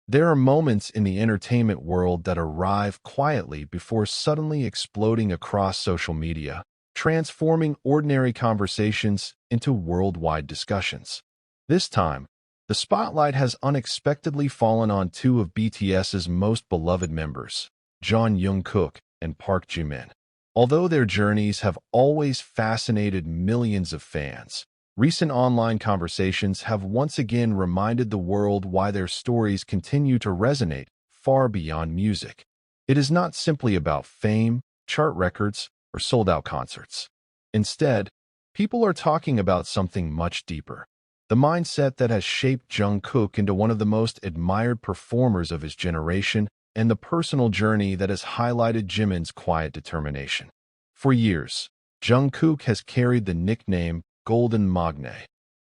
There are moments in the entertainment world that arrive quietly before suddenly exploding across social media, transforming ordinary conversations into worldwide discussions. This time, the spotlight has unexpectedly fallen on two of BTS's most beloved members, Jungkook and Park Jimin. Although their journeys have always fascinated millions of fans, recent online conversations have once again reminded the world why their stories continue to resonate far beyond music. It is not simply about fame, chart records, or sold-out concerts. Instead, people are talking about something much deeper. The mindset that has shaped Jungkook into one of the most admired performers of his generation, and the personal journey that has highlighted Jimin's quiet determination. For years, Jungkook has carried the nickname Golden Magne,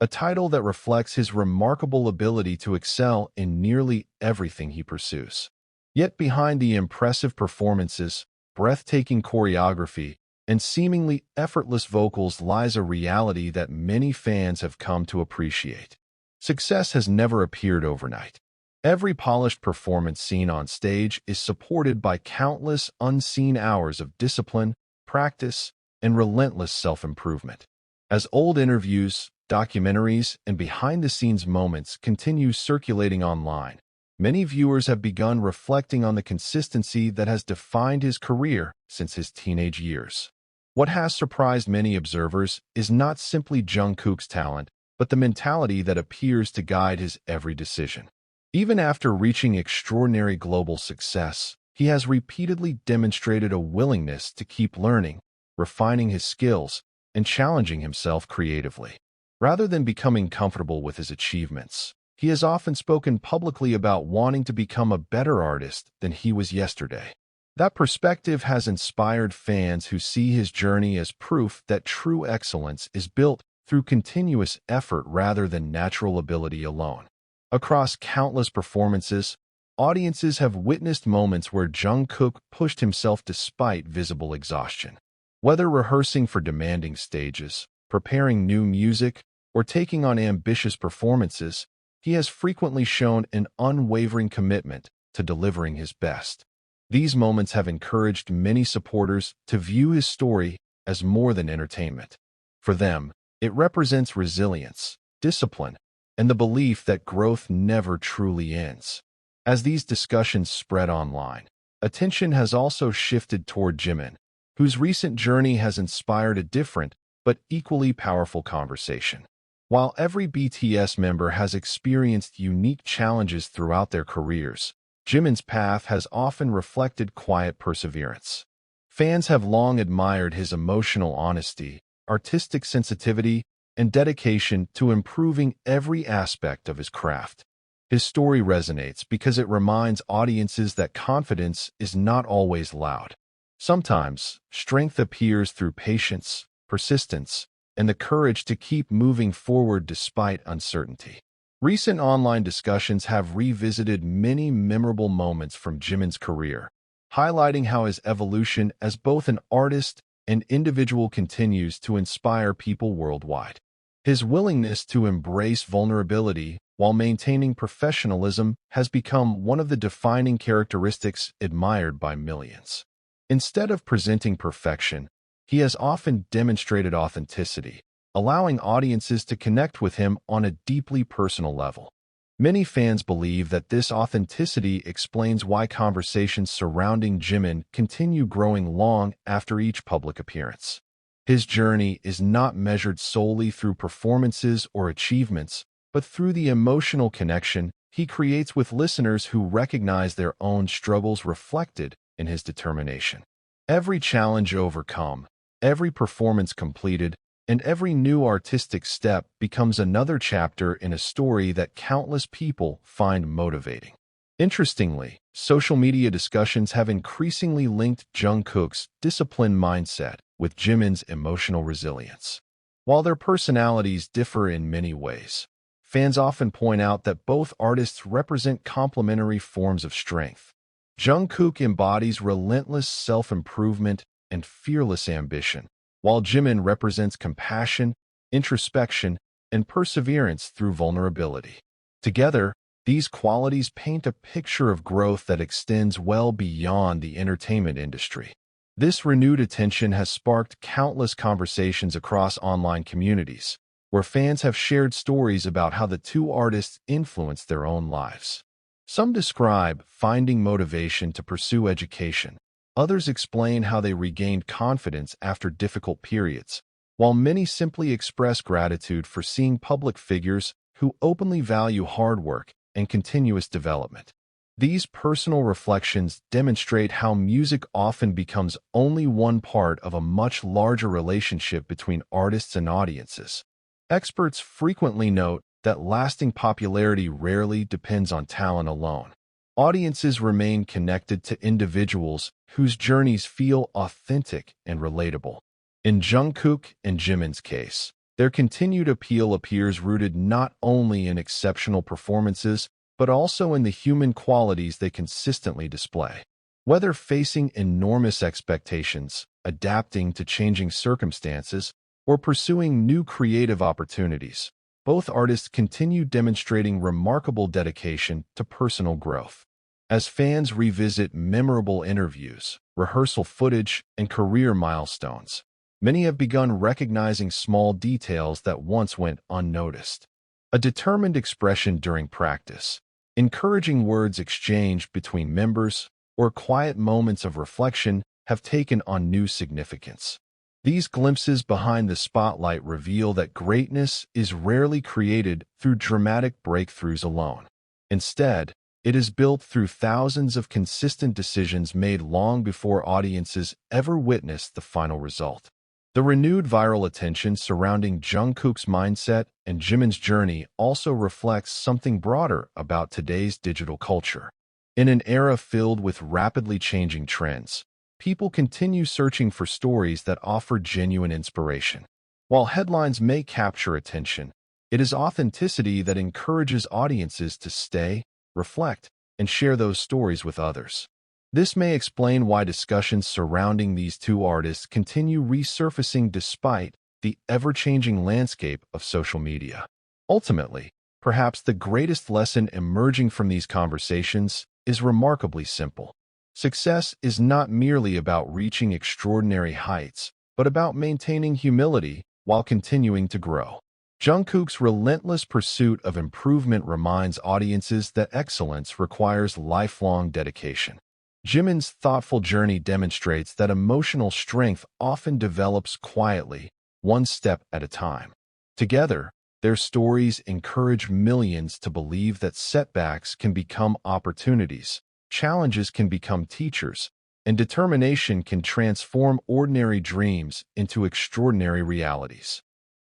a title that reflects his remarkable ability to excel in nearly everything he pursues. Yet behind the impressive performances, breathtaking choreography, and seemingly effortless vocals lies a reality that many fans have come to appreciate. Success has never appeared overnight. Every polished performance seen on stage is supported by countless unseen hours of discipline, practice, and relentless self-improvement. As old interviews, documentaries, and behind-the-scenes moments continue circulating online, many viewers have begun reflecting on the consistency that has defined his career since his teenage years. What has surprised many observers is not simply Jungkook's talent, but the mentality that appears to guide his every decision. Even after reaching extraordinary global success, he has repeatedly demonstrated a willingness to keep learning, refining his skills, and challenging himself creatively. Rather than becoming comfortable with his achievements, he has often spoken publicly about wanting to become a better artist than he was yesterday. That perspective has inspired fans who see his journey as proof that true excellence is built through continuous effort rather than natural ability alone. Across countless performances, audiences have witnessed moments where Jungkook pushed himself despite visible exhaustion. Whether rehearsing for demanding stages, preparing new music, or taking on ambitious performances, he has frequently shown an unwavering commitment to delivering his best. These moments have encouraged many supporters to view his story as more than entertainment. For them, it represents resilience, discipline, and the belief that growth never truly ends. As these discussions spread online, attention has also shifted toward Jimin, whose recent journey has inspired a different but equally powerful conversation. While every BTS member has experienced unique challenges throughout their careers, Jimin's path has often reflected quiet perseverance. Fans have long admired his emotional honesty, artistic sensitivity, and dedication to improving every aspect of his craft. His story resonates because it reminds audiences that confidence is not always loud. Sometimes, strength appears through patience, persistence, and the courage to keep moving forward despite uncertainty. Recent online discussions have revisited many memorable moments from Jimin's career, highlighting how his evolution as both an artist and individual continues to inspire people worldwide. His willingness to embrace vulnerability while maintaining professionalism has become one of the defining characteristics admired by millions. Instead of presenting perfection, he has often demonstrated authenticity, allowing audiences to connect with him on a deeply personal level. Many fans believe that this authenticity explains why conversations surrounding Jimin continue growing long after each public appearance. His journey is not measured solely through performances or achievements, but through the emotional connection he creates with listeners who recognize their own struggles reflected in his determination. Every challenge overcome, every performance completed, and every new artistic step becomes another chapter in a story that countless people find motivating. Interestingly, social media discussions have increasingly linked Jungkook's disciplined mindset with Jimin's emotional resilience. While their personalities differ in many ways, fans often point out that both artists represent complementary forms of strength. Jungkook embodies relentless self-improvement and fearless ambition, while Jimin represents compassion, introspection, and perseverance through vulnerability. Together, These qualities paint a picture of growth that extends well beyond the entertainment industry. This renewed attention has sparked countless conversations across online communities, where fans have shared stories about how the two artists influenced their own lives. Some describe finding motivation to pursue education. Others explain how they regained confidence after difficult periods, while many simply express gratitude for seeing public figures who openly value hard work and continuous development. These personal reflections demonstrate how music often becomes only one part of a much larger relationship between artists and audiences. Experts frequently note that lasting popularity rarely depends on talent alone. Audiences remain connected to individuals whose journeys feel authentic and relatable. In Jungkook and Jimin's case, their continued appeal appears rooted not only in exceptional performances, but also in the human qualities they consistently display. Whether facing enormous expectations, adapting to changing circumstances, or pursuing new creative opportunities, both artists continue demonstrating remarkable dedication to personal growth. As fans revisit memorable interviews, rehearsal footage, and career milestones, many have begun recognizing small details that once went unnoticed. A determined expression during practice, encouraging words exchanged between members, or quiet moments of reflection have taken on new significance. These glimpses behind the spotlight reveal that greatness is rarely created through dramatic breakthroughs alone. Instead, it is built through thousands of consistent decisions made long before audiences ever witnessed the final result. The renewed viral attention surrounding Jungkook's mindset and Jimin's journey also reflects something broader about today's digital culture. In an era filled with rapidly changing trends, people continue searching for stories that offer genuine inspiration. While headlines may capture attention, it is authenticity that encourages audiences to stay, reflect, and share those stories with others. This may explain why discussions surrounding these two artists continue resurfacing despite the ever-changing landscape of social media. Ultimately, perhaps the greatest lesson emerging from these conversations is remarkably simple. Success is not merely about reaching extraordinary heights, but about maintaining humility while continuing to grow. Jungkook's relentless pursuit of improvement reminds audiences that excellence requires lifelong dedication. Jimin's thoughtful journey demonstrates that emotional strength often develops quietly, one step at a time. Together, their stories encourage millions to believe that setbacks can become opportunities, challenges can become teachers, and determination can transform ordinary dreams into extraordinary realities.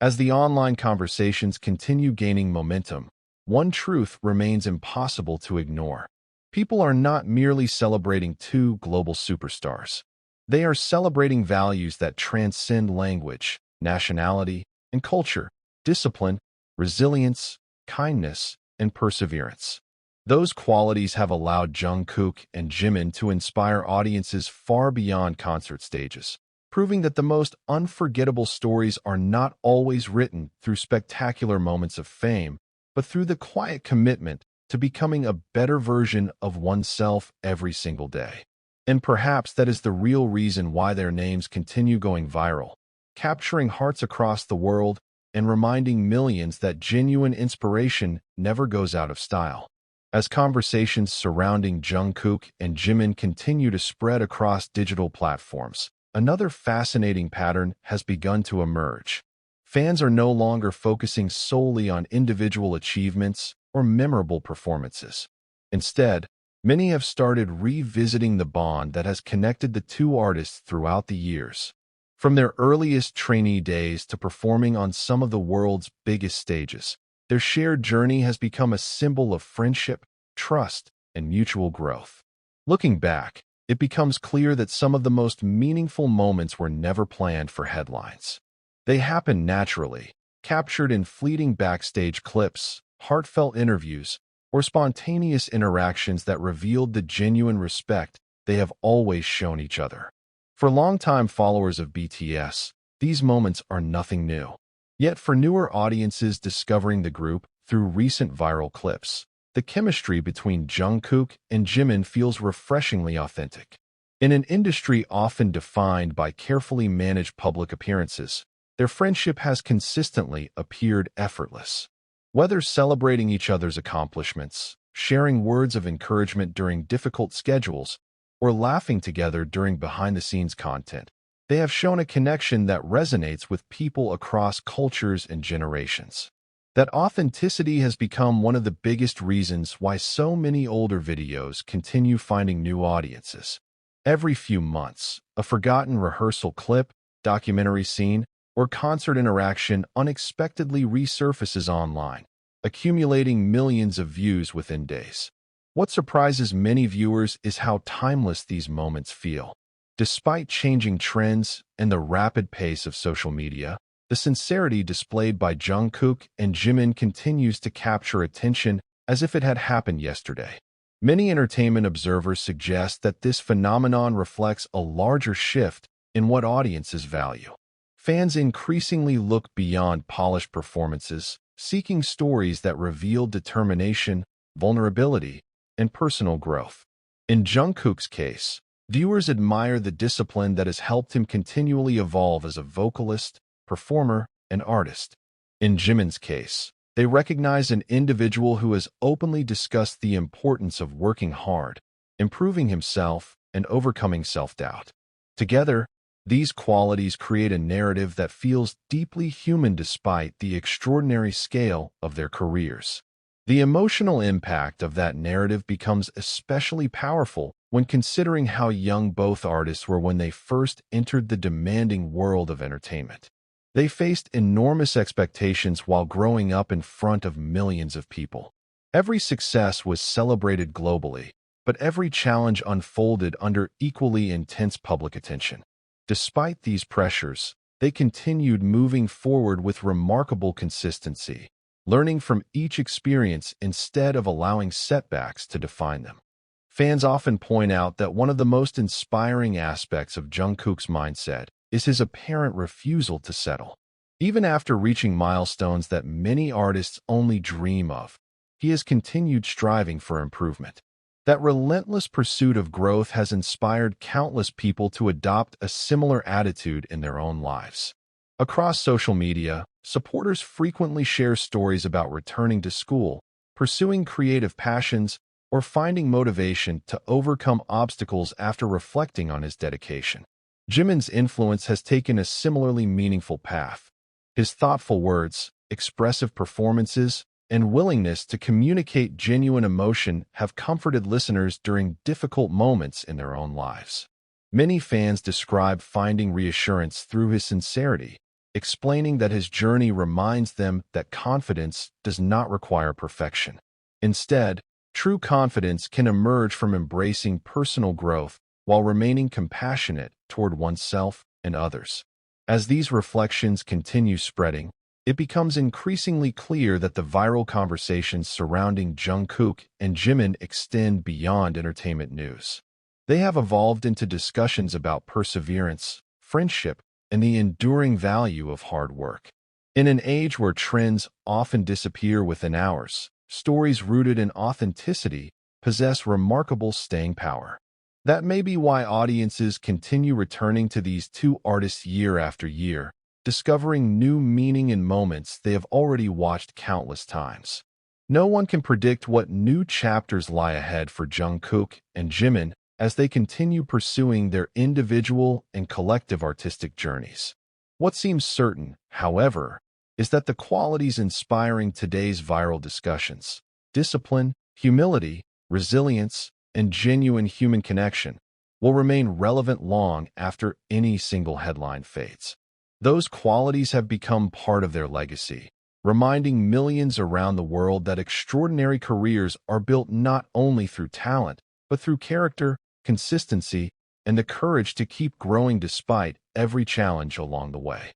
As the online conversations continue gaining momentum, one truth remains impossible to ignore. People are not merely celebrating two global superstars. They are celebrating values that transcend language, nationality, and culture, discipline, resilience, kindness, and perseverance. Those qualities have allowed Jungkook and Jimin to inspire audiences far beyond concert stages, proving that the most unforgettable stories are not always written through spectacular moments of fame, but through the quiet commitment to becoming a better version of oneself every single day. And perhaps that is the real reason why their names continue going viral, capturing hearts across the world and reminding millions that genuine inspiration never goes out of style. As conversations surrounding Jungkook and Jimin continue to spread across digital platforms, another fascinating pattern has begun to emerge. Fans are no longer focusing solely on individual achievements or memorable performances. Instead, many have started revisiting the bond that has connected the two artists throughout the years. From their earliest trainee days to performing on some of the world's biggest stages, their shared journey has become a symbol of friendship, trust, and mutual growth. Looking back, it becomes clear that some of the most meaningful moments were never planned for headlines. They happened naturally, captured in fleeting backstage clips, heartfelt interviews, or spontaneous interactions that revealed the genuine respect they have always shown each other. For longtime followers of BTS, these moments are nothing new. Yet for newer audiences discovering the group through recent viral clips, the chemistry between Jungkook and Jimin feels refreshingly authentic. In an industry often defined by carefully managed public appearances, their friendship has consistently appeared effortless. Whether celebrating each other's accomplishments, sharing words of encouragement during difficult schedules, or laughing together during behind-the-scenes content, they have shown a connection that resonates with people across cultures and generations. That authenticity has become one of the biggest reasons why so many older videos continue finding new audiences. Every few months, a forgotten rehearsal clip, documentary scene, or concert interaction unexpectedly resurfaces online, accumulating millions of views within days. What surprises many viewers is how timeless these moments feel. Despite changing trends and the rapid pace of social media, the sincerity displayed by Jungkook and Jimin continues to capture attention as if it had happened yesterday. Many entertainment observers suggest that this phenomenon reflects a larger shift in what audiences value. Fans increasingly look beyond polished performances, seeking stories that reveal determination, vulnerability, and personal growth. In Jungkook's case, viewers admire the discipline that has helped him continually evolve as a vocalist, performer, and artist. In Jimin's case, they recognize an individual who has openly discussed the importance of working hard, improving himself, and overcoming self-doubt. Together, these qualities create a narrative that feels deeply human despite the extraordinary scale of their careers. The emotional impact of that narrative becomes especially powerful when considering how young both artists were when they first entered the demanding world of entertainment. They faced enormous expectations while growing up in front of millions of people. Every success was celebrated globally, but every challenge unfolded under equally intense public attention. Despite these pressures, they continued moving forward with remarkable consistency, learning from each experience instead of allowing setbacks to define them. Fans often point out that one of the most inspiring aspects of Jungkook's mindset is his apparent refusal to settle. Even after reaching milestones that many artists only dream of, he has continued striving for improvement. That relentless pursuit of growth has inspired countless people to adopt a similar attitude in their own lives. Across social media, supporters frequently share stories about returning to school, pursuing creative passions, or finding motivation to overcome obstacles after reflecting on his dedication. Jimin's influence has taken a similarly meaningful path. His thoughtful words, expressive performances, and willingness to communicate genuine emotion have comforted listeners during difficult moments in their own lives. Many fans describe finding reassurance through his sincerity, explaining that his journey reminds them that confidence does not require perfection. Instead, true confidence can emerge from embracing personal growth while remaining compassionate toward oneself and others. As these reflections continue spreading, it becomes increasingly clear that the viral conversations surrounding Jungkook and Jimin extend beyond entertainment news. They have evolved into discussions about perseverance, friendship, and the enduring value of hard work. In an age where trends often disappear within hours, stories rooted in authenticity possess remarkable staying power. That may be why audiences continue returning to these two artists year after year, discovering new meaning in moments they have already watched countless times. No one can predict what new chapters lie ahead for Jungkook and Jimin as they continue pursuing their individual and collective artistic journeys. What seems certain, however, is that the qualities inspiring today's viral discussions, discipline, humility, resilience, and genuine human connection, will remain relevant long after any single headline fades. Those qualities have become part of their legacy, reminding millions around the world that extraordinary careers are built not only through talent, but through character, consistency, and the courage to keep growing despite every challenge along the way.